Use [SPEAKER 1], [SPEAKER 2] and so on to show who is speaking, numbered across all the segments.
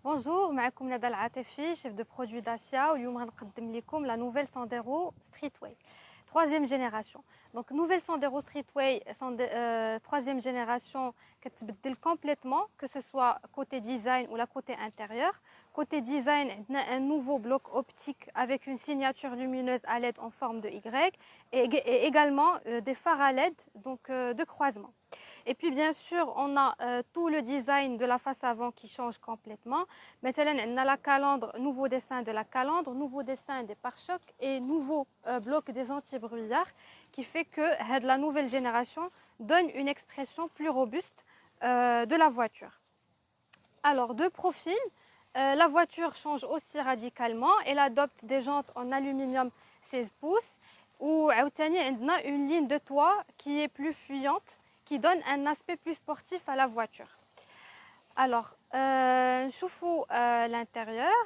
[SPEAKER 1] Bonjour, معكم ندى العاطفي, chef de produit d'Asia. واليوم غنقدم لكم la nouvelle Sandero Streetway, troisième génération. Donc nouvelle Sandero Streetway, troisième génération, كتبدل complètement, que ce soit côté design ou la côté intérieur. Côté design, on a un nouveau bloc optique avec une signature lumineuse à LED en forme de Y et également des phares à LED donc, de croisement. Et puis bien sûr, on a tout le design de la face avant qui change complètement. Maintenant, on a la calandre, nouveau dessin de la calandre, nouveau dessin des pare-chocs et nouveau bloc des anti-brouillards qui fait que la nouvelle génération donne une expression plus robuste de la voiture. Alors, de profil, la voiture change aussi radicalement. Elle adopte des jantes en aluminium 16 pouces ou on a une ligne de toit qui est plus fuyante, qui donne un aspect plus sportif à la voiture. Alors, نشوفوا l'intérieur.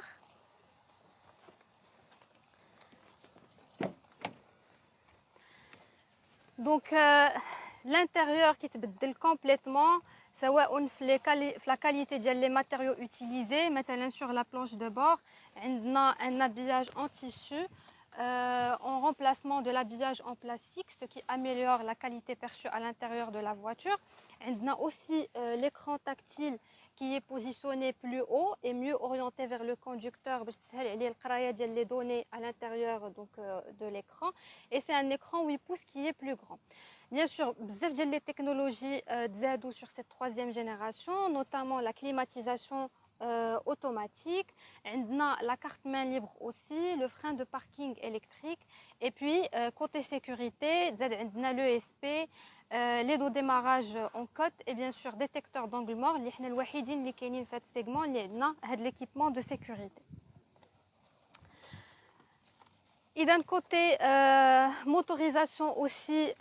[SPEAKER 1] Donc, l'intérieur qui تبدل complètement, سواء في la qualité des matériaux utilisés. Maintenant, sur la planche de bord, on a un habillage en tissu en remplacement de l'habillage en plastique, ce qui améliore la qualité perçue à l'intérieur de la voiture. On a aussi l'écran tactile qui est positionné plus haut et mieux orienté vers le conducteur باش تسهل عليه القرايه ديال les données à l'intérieur donc de l'écran, et c'est un écran 8 pouces qui est plus grand. Bien sûr, بزاف ديال les technologies تزادوا sur cette troisième génération, notamment la climatisation automatique, on a la carte main libre aussi, le frein de parking électrique, et puis côté sécurité, on a l'ESP, l'aide au démarrage en côte et bien sûr détecteur d'angle mort, اللي حنا الوحيدين اللي كاينين في هذا السيجمون اللي عندنا هذا l'équipement de sécurité. Et d'un côté motorisation aussi,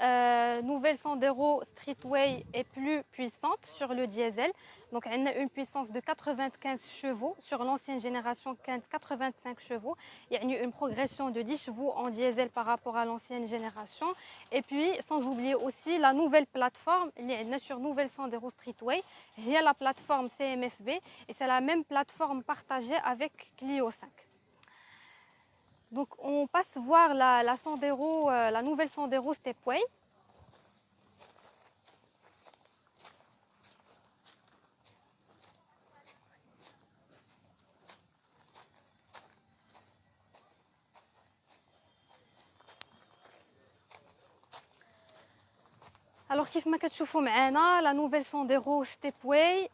[SPEAKER 1] nouvelle Sandero Streetway est plus puissante sur le diesel. Donc elle a une puissance de 95 chevaux, sur l'ancienne génération 85 chevaux. Il y a une progression de 10 chevaux en diesel par rapport à l'ancienne génération. Et puis sans oublier aussi la nouvelle plateforme, il y a sur nouvelle Sandero Streetway, il y a la plateforme CMFB et c'est la même plateforme partagée avec Clio 5. Donc on passe voir la Sandero, la nouvelle Sandero Stepway. Alors كيف ما كتشوفوا معنا la nouvelle Sandero Stepway,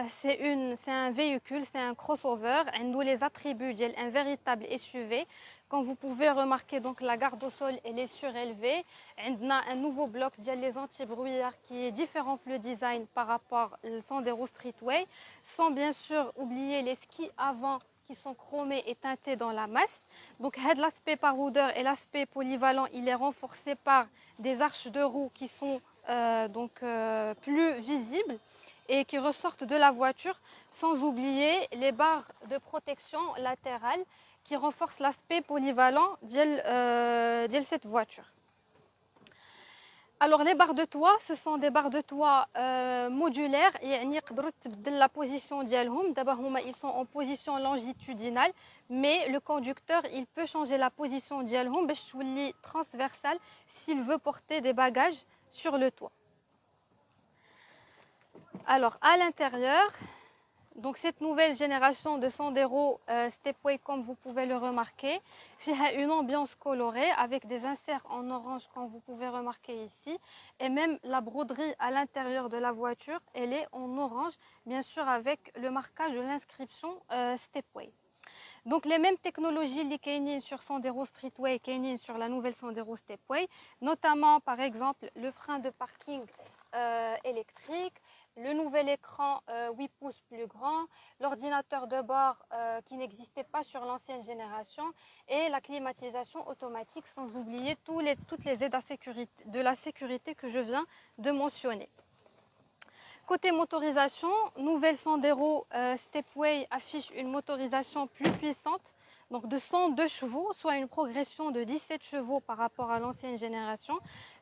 [SPEAKER 1] c'est un véhicule, c'est un crossover. On a les attributs d'un véritable SUV. Comme vous pouvez remarquer, donc la garde au sol elle est surélevée. On a un nouveau bloc les anti-brouillards qui est différent le design par rapport au Sandero Streetway, sans bien sûr oublier les skis avant qui sont chromés et teintés dans la masse. Donc l'aspect baroudeur et l'aspect polyvalent, il est renforcé par des arches de roue qui sont plus visibles et qui ressortent de la voiture, sans oublier les barres de protection latérales qui renforcent l'aspect polyvalent de cette voiture. Alors les barres de toit, ce sont des barres de toit modulaires, يعني يقدروا تبدل la position ديالهم. D'abord ils sont en position longitudinale, mais le conducteur il peut changer la position ديالهم باش تولي transversale s'il veut porter des bagages sur le toit. Alors à l'intérieur, donc cette nouvelle génération de Sandero Stepway, comme vous pouvez le remarquer, a une ambiance colorée avec des inserts en orange, comme vous pouvez remarquer ici, et même la broderie à l'intérieur de la voiture, elle est en orange, bien sûr avec le marquage de l'inscription Stepway. Donc les mêmes technologies qui sont sur Sandero Streetway sont sur la nouvelle Sandero Stepway, notamment par exemple le frein de parking électrique, le nouvel écran 8 pouces plus grand, l'ordinateur de bord qui n'existait pas sur l'ancienne génération et la climatisation automatique, sans oublier toutes les aides de la sécurité que je viens de mentionner. Côté motorisation, nouvelle Sandero Stepway affiche une motorisation plus puissante, donc de 102 chevaux, soit une progression de 17 chevaux par rapport à l'ancienne génération,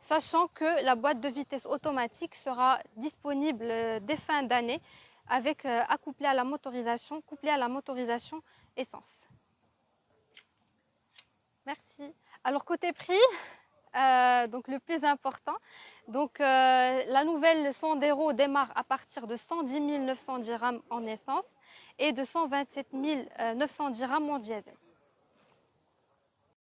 [SPEAKER 1] sachant que la boîte de vitesse automatique sera disponible dès fin d'année avec couplé à la motorisation essence. Merci. Alors côté prix, donc le plus important, donc la nouvelle Sandero démarre à partir de 110 900 dirhams en essence et de 127 900 dirhams en diesel.